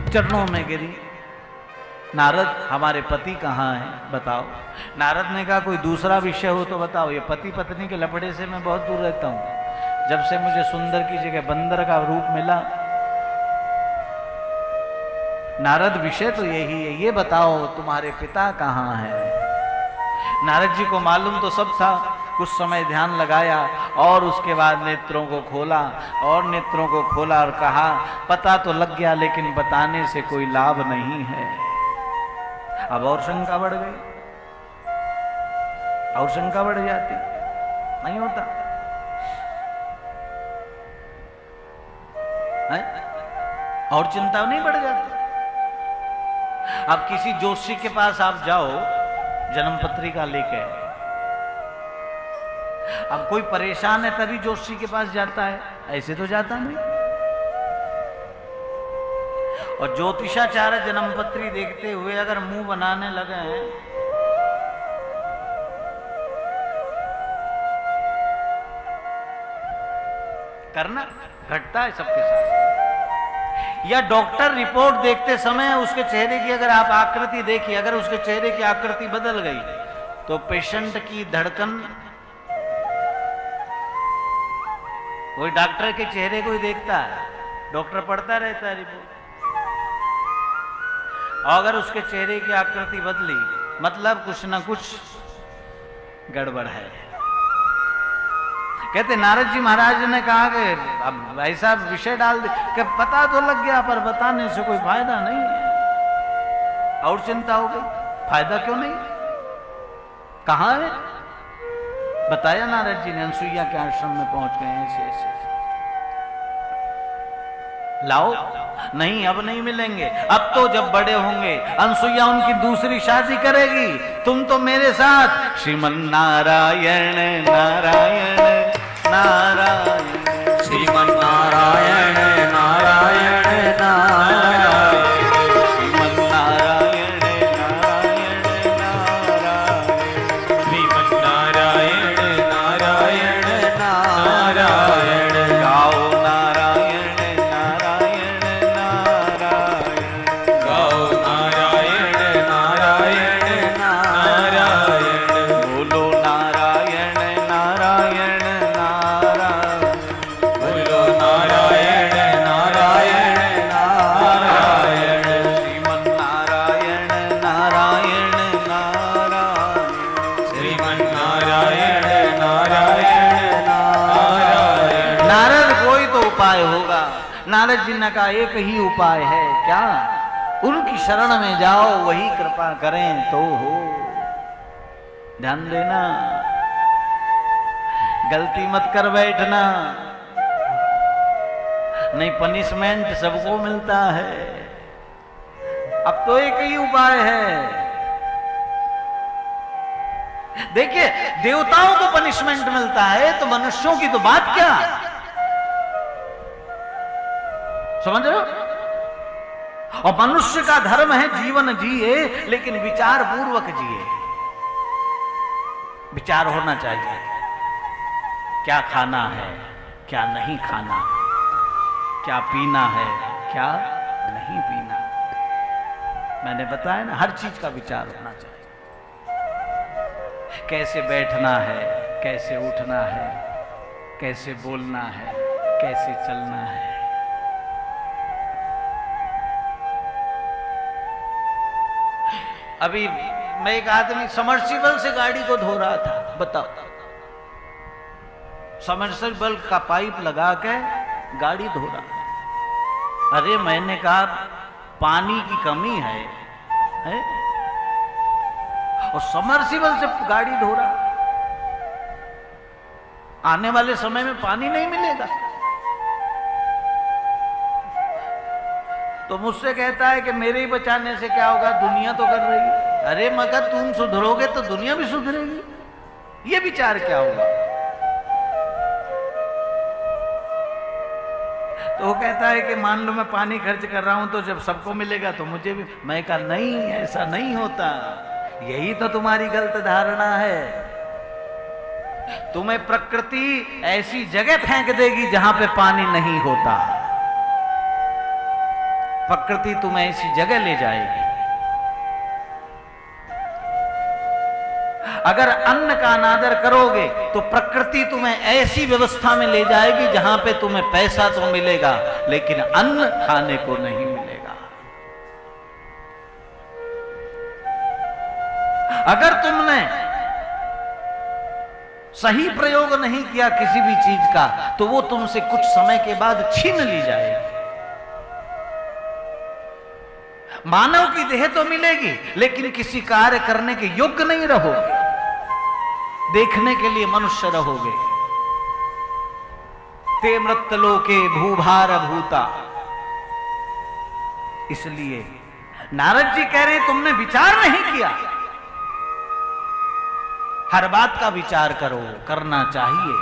चरणों में गिरी, नारद हमारे पति कहाँ हैं बताओ। नारद ने कहा कोई दूसरा विषय हो तो बताओ, ये पति पत्नी के लफड़े से मैं बहुत दूर रहता हूं। जब से मुझे सुंदर की जगह बंदर का रूप मिला, नारद विषय तो यही है, ये बताओ तुम्हारे पिता कहाँ हैं। नारद जी को मालूम तो सब था, कुछ समय ध्यान लगाया और उसके बाद नेत्रों को खोला और नेत्रों को खोला और कहा पता तो लग गया लेकिन बताने से कोई लाभ नहीं है। अब और शंका बढ़ गई, और शंका बढ़ जाती, नहीं होता है? और चिंता नहीं बढ़ जाती। अब किसी जोशी के पास आप जाओ जन्म पत्रिका लेके, अब कोई परेशान है तभी जोशी के पास जाता है, ऐसे तो जाता नहीं। और ज्योतिषाचार्य जन्मपत्री देखते हुए अगर मुंह बनाने लगे हैं करना घटता है सबके साथ। या डॉक्टर रिपोर्ट देखते समय उसके चेहरे की अगर आप आकृति देखिए, अगर उसके चेहरे की आकृति बदल गई तो पेशेंट की धड़कन, वही डॉक्टर के चेहरे को ही देखता है, डॉक्टर पढ़ता रहता है रिपोर्ट, और अगर उसके चेहरे की आकृति बदली मतलब कुछ ना कुछ गड़बड़ है। कहते नारद जी महाराज ने कहा कि अब ऐसा विषय डाल दे कि पता तो लग गया पर बताने से कोई फायदा नहीं है। और चिंता हो गई, फायदा क्यों नहीं, कहां है? बताया नारद जी ने, अनसुईया के आश्रम में पहुंच गए ऐसे ऐसे। लाओ, नहीं अब नहीं मिलेंगे, अब तो जब बड़े होंगे अनसुईया उनकी दूसरी शादी करेगी, तुम तो मेरे साथ श्रीमन नारायण नारायण नारायण श्रीमन नारायण नारायण नारायण श्रीमन नारायण नारायण नारायण श्रीमन नारायण नारायण नारायण गाओ नारायण नारायण नारायण गाओ नारायण नारायण नारायण बोलो नारायण नारायण नारायण बोलो नारायण नारायण नारायण श्रीमन नारायण नारायण नारायण श्रीमन नारायण नारायण नारायण। नारद कोई तो उपाय होगा। नारद जी ने कहा एक ही उपाय है, क्या? उनकी शरण में जाओ, वही कृपा करें तो हो। ध्यान देना, गलती मत कर बैठना, नहीं पनिशमेंट सबको मिलता है। अब तो एक ही उपाय है। देखिए देवताओं को पनिशमेंट मिलता है तो मनुष्यों की तो बात क्या, समझ रहे हो? और मनुष्य का धर्म है जीवन जिए लेकिन विचार पूर्वक जिए। विचार होना चाहिए, क्या खाना है क्या नहीं खाना, क्या पीना है क्या नहीं पीना। मैंने बताया ना, हर चीज का विचार होना चाहिए। कैसे बैठना है, कैसे उठना है, कैसे बोलना है, कैसे चलना है। अभी मैं एक आदमी समर्सिबल से गाड़ी को धो रहा था, बताओ, समर्सिबल का पाइप लगा के गाड़ी धो रहा। अरे मैंने कहा पानी की कमी है? और समर्सिबल से गाड़ी धो रहा, आने वाले समय में पानी नहीं मिलेगा। तो मुझसे कहता है कि मेरे ही बचाने से क्या होगा, दुनिया तो कर रही है। अरे मगर तुम सुधरोगे तो दुनिया भी सुधरेगी, ये विचार क्या होगा? तो वो कहता है कि मान लो मैं पानी खर्च कर रहा हूं तो जब सबको मिलेगा तो मुझे भी। मैं कहा नहीं, ऐसा नहीं होता, यही तो तुम्हारी गलत धारणा है। तुम्हें प्रकृति ऐसी जगह फेंक देगी जहां पे पानी नहीं होता। प्रकृति तुम्हें ऐसी जगह ले जाएगी। अगर अन्न का अनादर करोगे तो प्रकृति तुम्हें ऐसी व्यवस्था में ले जाएगी जहां पे तुम्हें पैसा तो मिलेगा लेकिन अन्न खाने को नहीं मिलेगा। अगर तुमने सही प्रयोग नहीं किया किसी भी चीज का तो वो तुमसे कुछ समय के बाद छीन ली जाएगी। मानव की देह तो मिलेगी लेकिन किसी कार्य करने के योग्य नहीं रहोगे, देखने के लिए मनुष्य रहोगे। ते मृत्यलोके भूभार भूता। इसलिए नारद जी कह रहे तुमने विचार नहीं किया। हर बात का विचार करो, करना चाहिए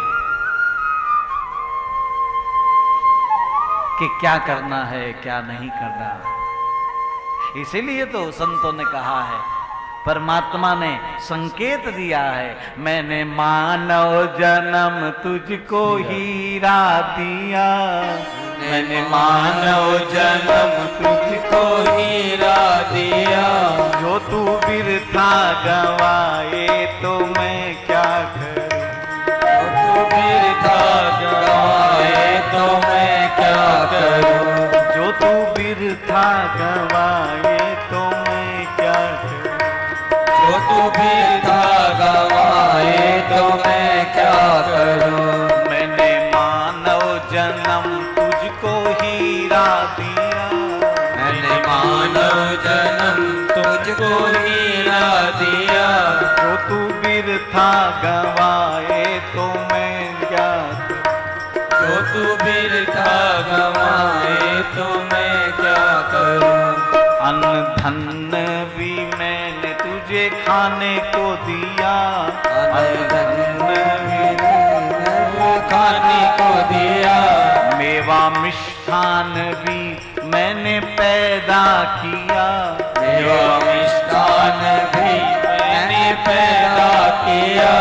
कि क्या करना है क्या नहीं करना। इसीलिए तो संतों ने कहा है, परमात्मा ने संकेत दिया है, मैंने मानव जन्म तुझको हीरा दिया। मैंने मानव जन्म तुझको हीरा दिया। जो तू बिरथा गवाए तो मैं क्या करूं। जो तू बिरथा गवाए तो मैं क्या करूं। जो तू बिरथा गवाए तो मैं क्या करूं। जो तू बिरथा गवाए तो मैं क्या करूं। मैंने मानव जन्म तुझको हीरा दिया। मैंने मानव जन्म तुझको हीरा दिया। जो तू बिरथा गवाए तो मैं क्या करूं। जो तू बिरथा गवाए तो मैं क्या करूं। अन्न धन भी मैंने तुझे खाने को दिया। अन्न धन भी मैंने खाने को दिया। मेवा मिष्ठान भी मैंने पैदा किया। मेवा मिष्ठान भी मैंने पैदा किया।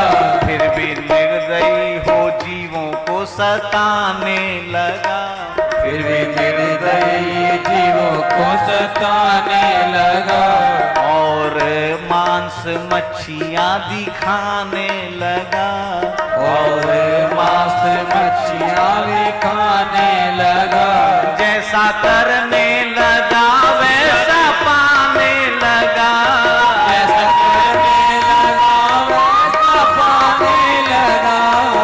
फिर भी निर्दयी हो जीवों को सताने लगा। फिर भी निर्दयी जीवों को सताने लगा। और मांस मच्छियां दिखाने लगा। और मांस मच्छियां भी खाने लगा। जैसा करने लगा वैसा पाने लगा। जैसा करने लगा वैसा पाने लगा।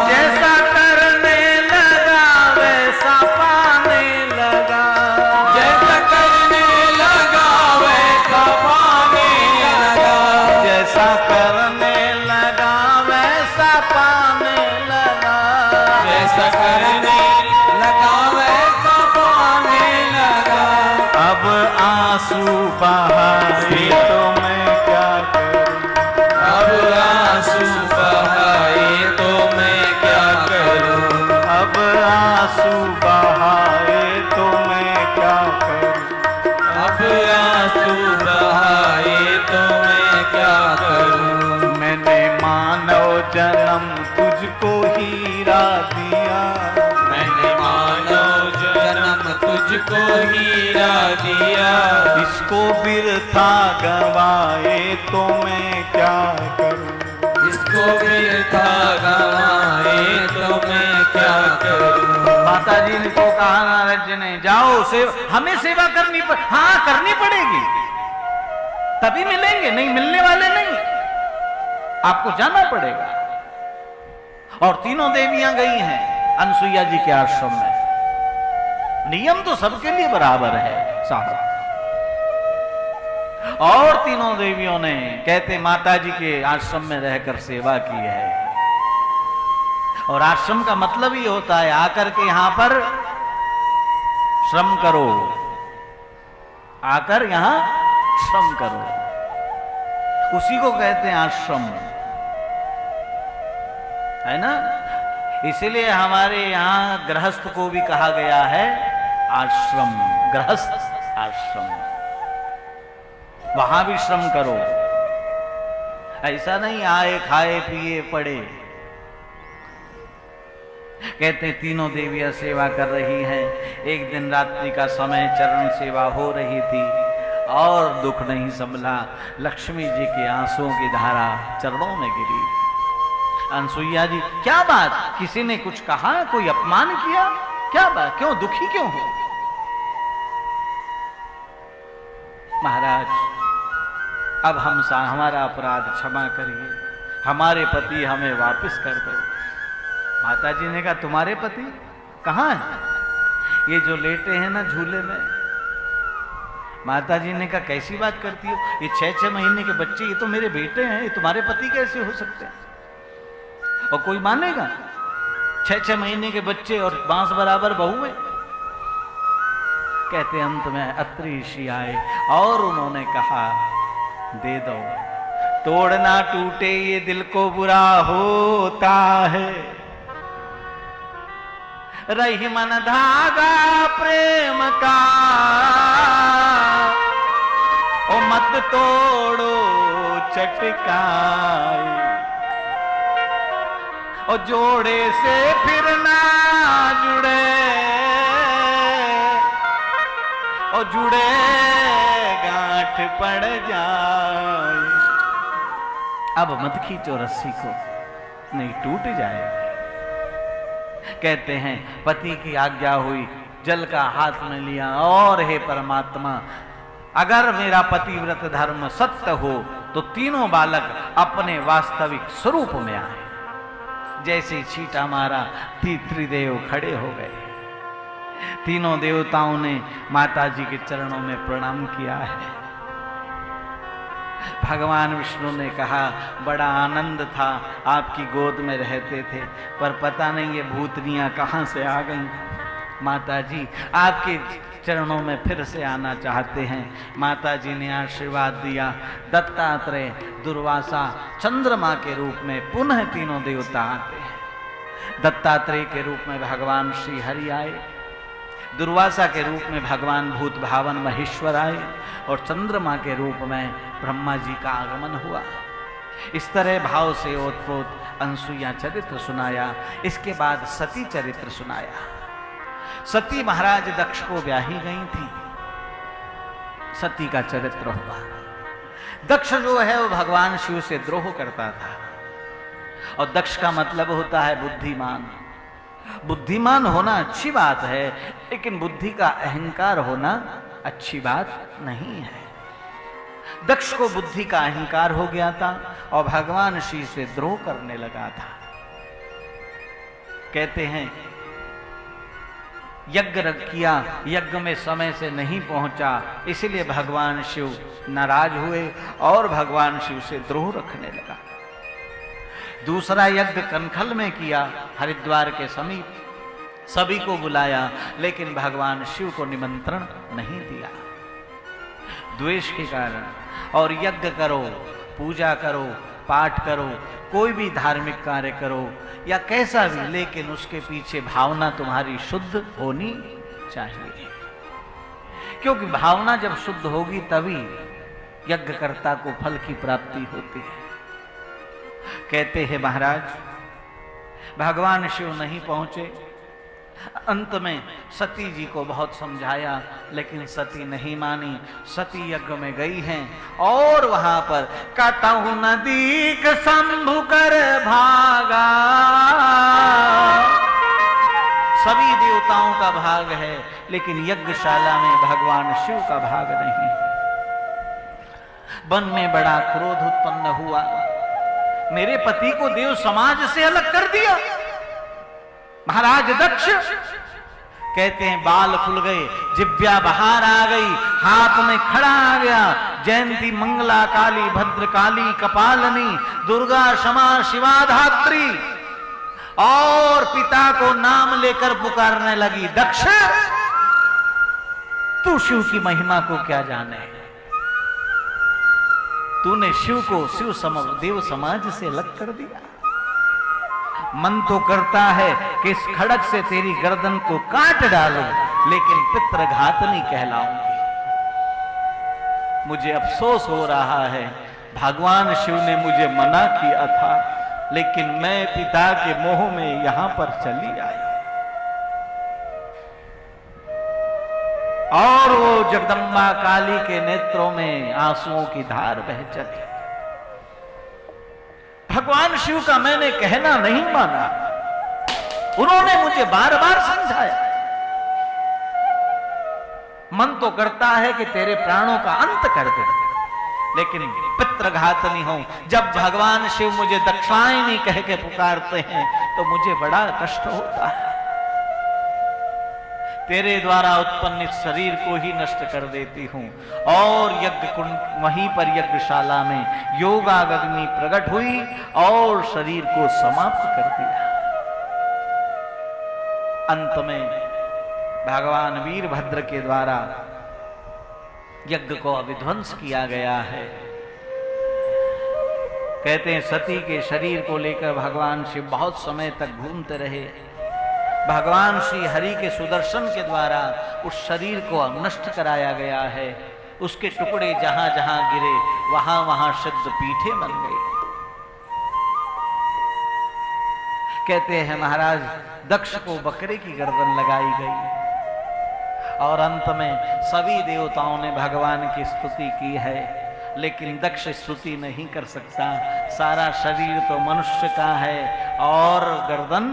जैसा करने लगा वैसा पाने लगा। जैसा करने लगा वैसा पाने लगा। जैसा करने लगा वैसा पाने लगा। जैसा करने लगा वैसा पाने लगा। अब आंसू बहाए तो मैं क्या करूं। अब आंसू बहाए तो मैं क्या करूं। अब आंसू बहाए तो मैं क्या करूं। अब आंसू बहाए तो मैं क्या करूं। मैंने मानव जन्म तुझको हीरा दिया। मैंने मानव जन्म तुझको हीरा दिया। इसको बिरथा गवाए तो मैं क्या करूं। इसको बिरथा गवाए तो मैं क्या करूं। माता जी ने को कहा नारद जी ने, जाओ हमें सेवा करनी हाँ करनी पड़ेगी तभी मिलेंगे, नहीं मिलने वाले नहीं, आपको जाना पड़ेगा। और तीनों देवियां गई हैं अनसुईया जी के आश्रम में। नियम तो सबके लिए बराबर है साहब। और तीनों देवियों ने कहते माता जी के आश्रम में रहकर सेवा की है। और आश्रम का मतलब ही होता है आकर के यहां पर श्रम करो, आकर यहां श्रम करो, उसी को कहते हैं आश्रम, है ना। इसीलिए हमारे यहां गृहस्थ को भी कहा गया है आश्रम, गृहस्थ आश्रम, वहां भी श्रम करो। ऐसा नहीं आए खाए पिए पड़े, कहते हैं तीनों देवियां सेवा कर रही हैं। एक दिन रात्रि का समय चरण सेवा हो रही थी और दुख नहीं संभला, लक्ष्मी जी के आंसुओं की धारा चरणों में गिरी। अनसुईया जी, क्या बात, किसी ने कुछ कहा, कोई अपमान किया, क्या बात, क्यों दुखी क्यों हो? महाराज, अब हमारा अपराध क्षमा करिए, हमारे पति हमें वापस कर दो। माता जी ने कहा, तुम्हारे पति कहाँ है? ये जो लेटे हैं ना झूले में। माता जी ने कहा, कैसी बात करती हो, ये 6-6 महीने के बच्चे, ये तो मेरे बेटे हैं, ये तुम्हारे पति कैसे हो सकते हैं? और कोई मानेगा? 6-6 महीने के बच्चे और बांस बराबर बहू है। कहते अंत में अत्रि ऋषि आए और उन्होंने कहा, दे दो, तोड़ना टूटे ये दिल को बुरा होता है, रही मन धागा प्रेम का, ओ मत तोड़ो चटकाई, ओ जोड़े से फिर ना जुड़े, ओ जुड़े गांठ पड़ जाए। अब मत खींचो रस्सी को, नहीं टूट जाएगी। कहते हैं पति की आज्ञा हुई, जल का हाथ में लिया और हे परमात्मा, अगर मेरा पतिव्रत धर्म सत्य हो तो तीनों बालक अपने वास्तविक स्वरूप में आए। जैसे छींटा मारा, त्रिदेव खड़े हो गए। तीनों देवताओं ने माता जी के चरणों में प्रणाम किया है। भगवान विष्णु ने कहा, बड़ा आनंद था, आपकी गोद में रहते थे, पर पता नहीं ये भूतनियां कहां से आ गईं। माता जी आपके चरणों में फिर से आना चाहते हैं। माता जी ने आशीर्वाद दिया। दत्तात्रेय, दुर्वासा, चंद्रमा के रूप में पुनः तीनों देवता आते हैं। दत्तात्रेय के रूप में भगवान श्री हरि आए, दुर्वासा के रूप में भगवान भूत भावन महेश्वर आए और चंद्रमा के रूप में ब्रह्मा जी का आगमन हुआ। इस तरह भाव से ओतप्रोत अनसुईया चरित्र सुनाया। इसके बाद सती चरित्र सुनाया। सती महाराज दक्ष को ब्याही गई थी। सती का चरित्र हुआ। दक्ष जो है वो भगवान शिव से द्रोह करता था, और दक्ष का मतलब होता है बुद्धिमान। बुद्धिमान होना अच्छी बात है, लेकिन बुद्धि का अहंकार होना अच्छी बात नहीं है। दक्ष को बुद्धि का अहंकार हो गया था और भगवान शिव से द्रोह करने लगा था। कहते हैं यज्ञ किया, यज्ञ में समय से नहीं पहुंचा, इसलिए भगवान शिव नाराज हुए और भगवान शिव से द्रोह रखने लगा। दूसरा यज्ञ कनखल में किया, हरिद्वार के समीप, सभी को बुलाया, लेकिन भगवान शिव को निमंत्रण नहीं दिया द्वेष के कारण। और यज्ञ करो, पूजा करो, पाठ करो, कोई भी धार्मिक कार्य करो या कैसा भी, लेकिन उसके पीछे भावना तुम्हारी शुद्ध होनी चाहिए, क्योंकि भावना जब शुद्ध होगी तभी यज्ञकर्ता को फल की प्राप्ति होती है। कहते हैं महाराज भगवान शिव नहीं पहुंचे। अंत में सती जी को बहुत समझाया, लेकिन सती नहीं मानी। सती यज्ञ में गई हैं और वहां पर कटहु नदी का शंभु कर भागा। सभी देवताओं का भाग है, लेकिन यज्ञशाला में भगवान शिव का भाग नहीं। वन में बड़ा क्रोध उत्पन्न हुआ। मेरे पति को देव समाज से अलग कर दिया। महाराज दक्ष कहते हैं बाल खुल गए, जिब्या बाहर आ गई, हाथ में खड़ा आ गया। जयंती मंगला काली भद्रकाली कपालनी दुर्गा क्षमा शिवा धात्री, और पिता को नाम लेकर पुकारने लगी, दक्ष तू शिव की महिमा को क्या जाने, तूने शिव को देव समाज से अलग कर दिया। मन तो करता है कि इस खड़ग से तेरी गर्दन को काट डालूं, लेकिन पितृघातनी कहलाऊंगी। मुझे अफसोस हो रहा है, भगवान शिव ने मुझे मना किया था, लेकिन मैं पिता के मोह में यहां पर चली आई। और वो जगदम्बा काली के नेत्रों में आंसुओं की धार बह चली। भगवान शिव का मैंने कहना नहीं माना, उन्होंने मुझे बार बार समझाया। मन तो करता है कि तेरे प्राणों का अंत कर दे, लेकिन पितृघातनी हूं। जब भगवान शिव मुझे दक्षिणायनी कह के पुकारते हैं तो मुझे बड़ा कष्ट होता है। तेरे द्वारा उत्पन्न इस शरीर को ही नष्ट कर देती हूं। और यज्ञ कुंड, वहीं पर यज्ञशाला में योगाग्नि प्रकट हुई और शरीर को समाप्त कर दिया। अंत में भगवान वीरभद्र के द्वारा यज्ञ को अविध्वंस किया गया है। कहते हैं सती के शरीर को लेकर भगवान शिव बहुत समय तक घूमते रहे। भगवान श्री हरि के सुदर्शन के द्वारा उस शरीर को नष्ट कराया गया है। उसके टुकड़े जहां जहां गिरे वहां वहां सिद्ध पीठे बन गई। कहते हैं महाराज दक्ष को बकरे की गर्दन लगाई गई और अंत में सभी देवताओं ने भगवान की स्तुति की है, लेकिन दक्ष स्तुति नहीं कर सकता। सारा शरीर तो मनुष्य का है और गर्दन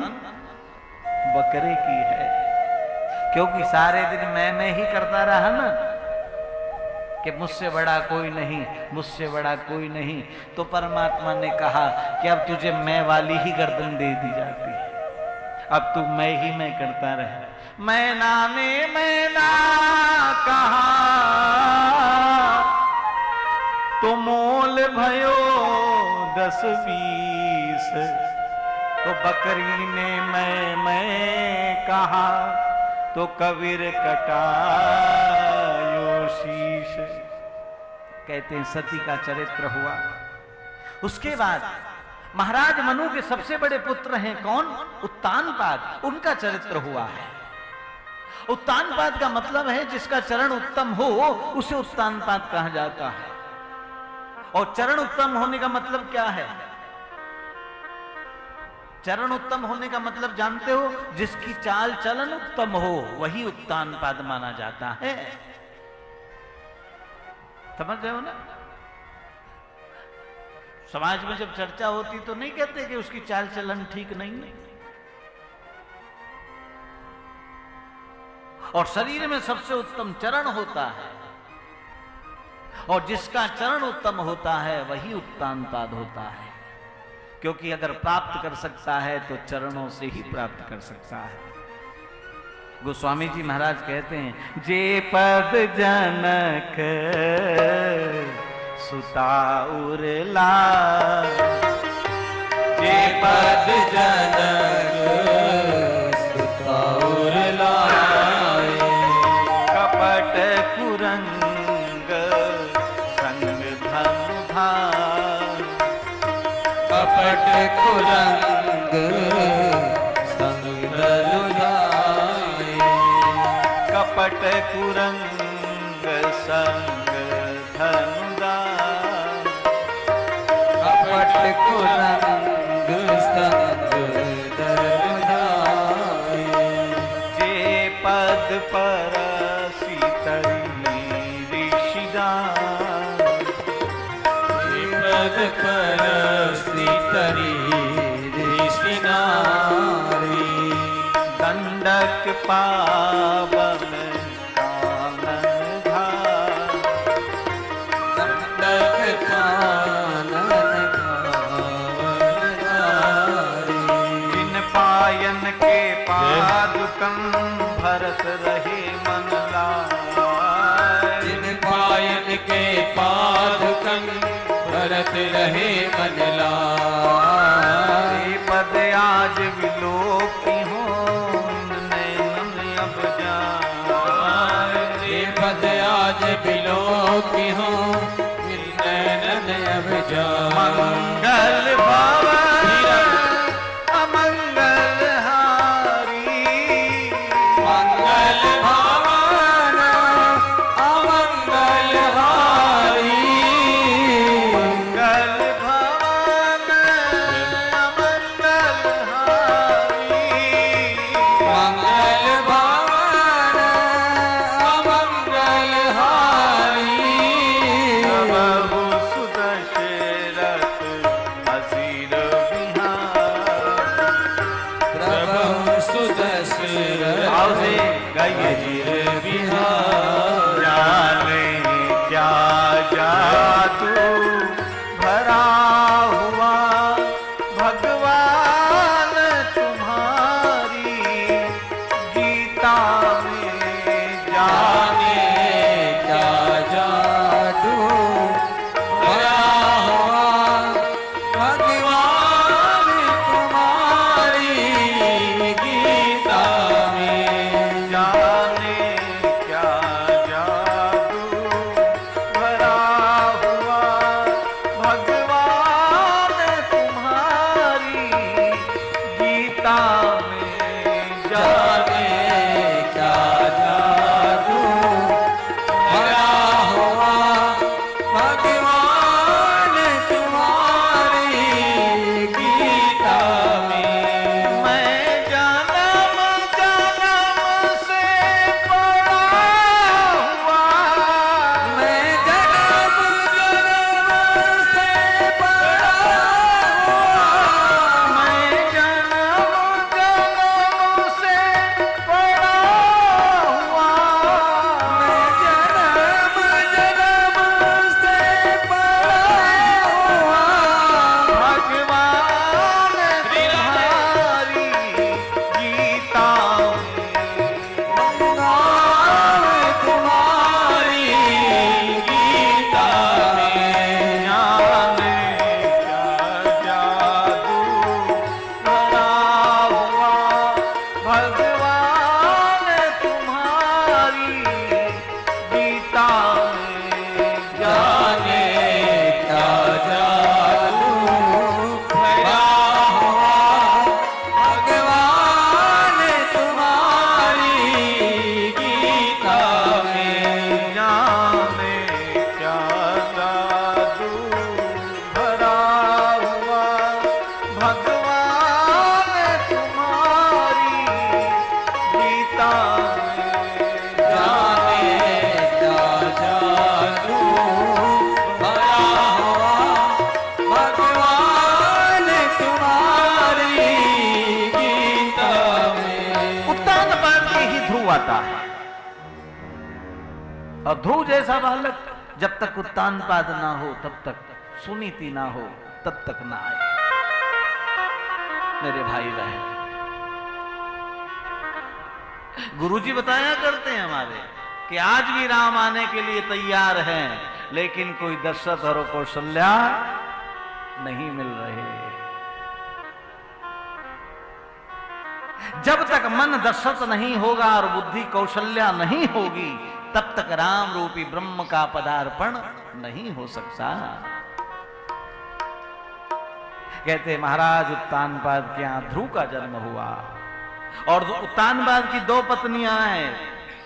बकरे की है, क्योंकि सारे दिन मैं ही करता रहा ना कि मुझसे बड़ा कोई नहीं, मुझसे बड़ा कोई नहीं। तो परमात्मा ने कहा कि अब तुझे मैं वाली ही गर्दन दे दी जाती है, अब तू मैं ही मैं करता रहे। मैना ने मैना कहा तो मोल भयो 10-20, तो बकरी ने मैं कहा तो कबीर कटायो शीश। कहते हैं सती का चरित्र हुआ। उसके बाद महाराज मनु के सबसे बड़े पुत्र हैं कौन? उत्तानपाद, उनका चरित्र हुआ है। उत्तानपाद का मतलब है जिसका चरण उत्तम हो उसे उत्तानपाद कहा जाता है। और चरण उत्तम होने का मतलब क्या है? चरण उत्तम होने का मतलब जानते हो? जिसकी चाल चलन उत्तम हो वही उत्तानपाद माना जाता है। समझ रहे हो ना? समाज में जब चर्चा होती तो नहीं कहते कि उसकी चाल चलन ठीक नहीं है। और शरीर में सबसे उत्तम चरण होता है, और जिसका चरण उत्तम होता है वही उत्तानपाद होता है। क्योंकि अगर प्राप्त कर सकता है तो चरणों से ही प्राप्त कर सकता है। गोस्वामी जी महाराज कहते हैं जे पद जनक सुता उरला, जे पद जनक सुता उरला, कपट कुरंग संग धनु धार, कपट कुरंग संग धनु धार, कपट कुरंग संग धनु धार, कपट कुरंग संग धनु धार, जे पद पर सीतरी ऋषिदान, जे पद पर सीतरी ऋषिनारी, दंडक पावन कानन धार, दंडक कानन कावन धारी, जिन पायन के पादुकं भरत रहे मन लाय, जिन पायन के पादुकं भरत रहे मन लाय, ये पद आज विलोकी हो नैनन अब जाए, ये पद आज बिलोकी हो नैनन अब जाए। मंगल भवन अमंगल हारी, मंगल भवन अमंगल हारी, मंगल भवन अमंगल हारी, मंगल भवन दशरथ भाव से गाइए। अजिर बिहार जाने क्या जादू भरा हुआ भगवान तुम्हारी गीता में। जाने क्या जादू भरा हुआ भगवान तुम्हारी गीता में। जाने क्या जादू भरा हुआ भगवान तुम्हारी गीता में। जाने क्या जादू भरा हुआ भगवान तुम्हारी गीता में। मैं जन्म जन्म से पड़ा हुआ, मैं जन्म जन्म से पड़ा हुआ। मैं जन्म जन्म से पड़ा हुआ, मैं जन्म जन्म से पड़ा हुआ। भगवान तुम्हारी गीता में। भगवान तुम्हारी गीता में। जाने क्या जादू भरा हुआ भगवान तुम्हारी गीता में। जाने क्या जादू भरा हुआ भगवान तुम्हारी गीता में। जाने क्या जादू भरा हुआ भगवान तुम्हारी गीता में। जाने क्या जादू भरा हुआ भगवान तुम्हारी गीता में। उत्तान पाद के ही ध्रुव आता है, और ध्रुव जैसा बालक जब तक उत्तान पाद ना हो तब तक, सुनीति ना हो तब तक ना आए। मेरे भाई बहन, गुरुजी बताया करते हैं हमारे कि आज भी राम आने के लिए तैयार हैं, लेकिन कोई दशरथ और कौशल्या नहीं मिल रहे। जब तक मन दशरथ नहीं होगा और बुद्धि कौशल्या नहीं होगी, तब तक राम रूपी ब्रह्म का पदार्पण नहीं हो सकता। कहते महाराज उत्तानपाद के यहां ध्रुव का जन्म हुआ, और उत्तानपाद की दो पत्नियां हैं।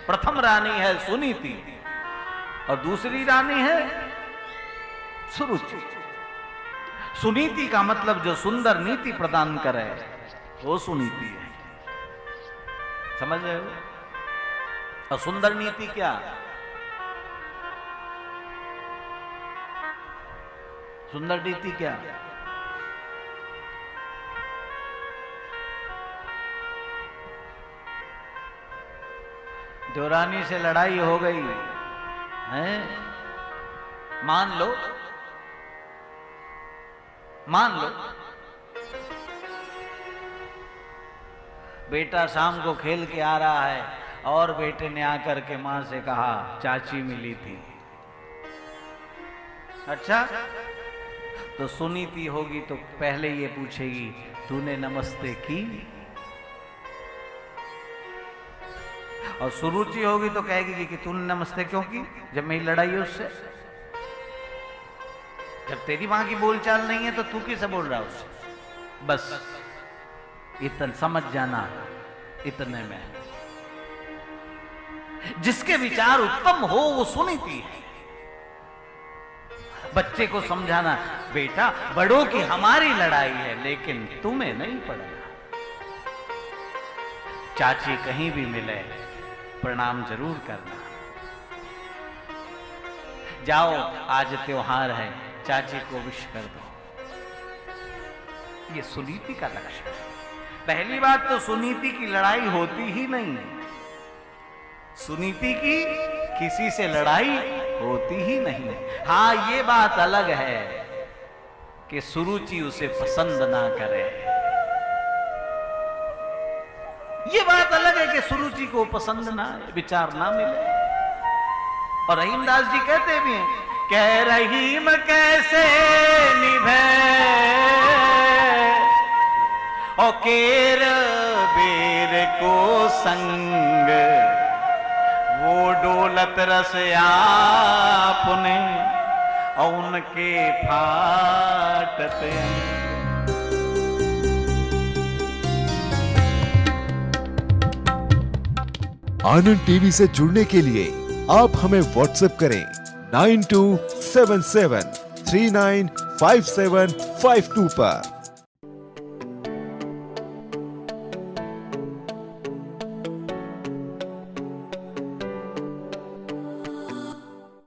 प्रथम रानी है सुनीति और दूसरी रानी है सुरुचि। सुनीति का मतलब जो सुंदर नीति प्रदान करे, वो सुनीति है। समझ रहे हो? और सुंदर नीति क्या? सुंदर नीति क्या? देवरानी से लड़ाई हो गई है, मान लो, मान लो बेटा शाम को खेल के आ रहा है और बेटे ने आकर के मां से कहा चाची मिली थी। अच्छा, तो सुनीति होगी तो पहले ये पूछेगी तूने नमस्ते की, और सुरुचि होगी तो कहेगी कि तूने नमस्ते क्यों की जब मेरी लड़ाई है उससे। जब तेरी मां की बोलचाल नहीं है तो तू किसे बोल रहा है उससे? बस इतना समझ जाना, इतने में जिसके विचार उत्तम हो वो सुनीति है। बच्चे को समझाना, बेटा बड़ों की हमारी लड़ाई है लेकिन तुम्हें नहीं पड़ना। चाची कहीं भी मिले प्रणाम जरूर करना। जाओ आज त्योहार है, चाची को विश कर दो। ये सुनीति का लक्ष्य है। पहली बात तो सुनीति की लड़ाई होती ही नहीं, सुनीति की किसी से लड़ाई होती ही नहीं। हाँ, ये बात अलग है कि सुरुचि उसे पसंद ना करे, ये बात अलग है कि सुरुचि को पसंद ना आए, विचार ना मिले। और रहीमदास जी कहते भी हैं, कह रहीम कैसे निभे ओ केर बेर को संग, वो डोलत रस आपने और उनके फाटते। आनंद टीवी से जुड़ने के लिए आप हमें व्हाट्सएप करें 9277395752 पर।